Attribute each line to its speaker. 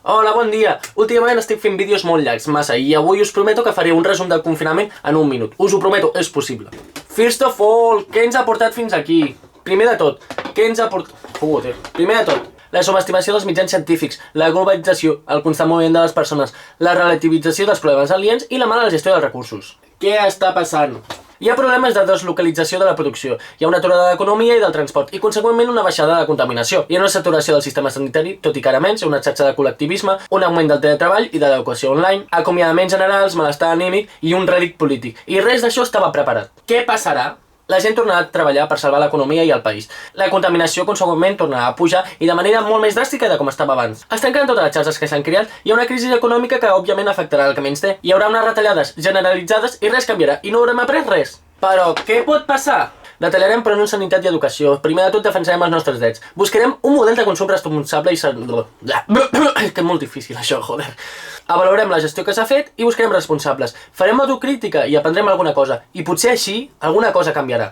Speaker 1: Hola, bon dia. Últimament estic fent vídeos molt llargs, massa, i avui us prometo que faré un resum del confinament en un minut. Us ho prometo, és possible. First of all, què ens ha portat fins aquí? Primer de tot, què ens ha portat... Primer de tot, la subestimació dels mitjans científics, la globalització, el constant moviment de les persones, la relativització dels problemes aliens i la mala gestió dels recursos. Què està passant? Hi ha problemes de deslocalització de la producció, hi ha una aturada de l'economia i del transport i, conseqüentment, una baixada de contaminació. Hi ha una saturació del sistema sanitari, tot i que ara menys, una xarxa de col·lectivisme, un augment del teletreball i de l'educació online, acomiadaments generals, malestar anímic i un rèdit polític. I res d'això estava preparat. Què passarà? La gent tornarà a treballar per salvar l'economia i el país. La contaminació, conseqüentment, tornarà a pujar i de manera molt més dràstica de com estava abans. Es tancaran totes les xarxes que s'han creat, hi ha una crisi econòmica que, òbviament, afectarà el que menys té. Hi haurà unes retallades generalitzades i res canviarà, i no haurem après res. Però què pot passar? Detallarem per en sanitat i educació. Primer de tot defensarem els nostres drets. Buscarem un model de consum responsable i... És que és molt difícil això, joder. Avaluarem la gestió que s'ha fet i buscarem responsables. Farem autocrítica i aprendrem alguna cosa. I potser així alguna cosa canviarà.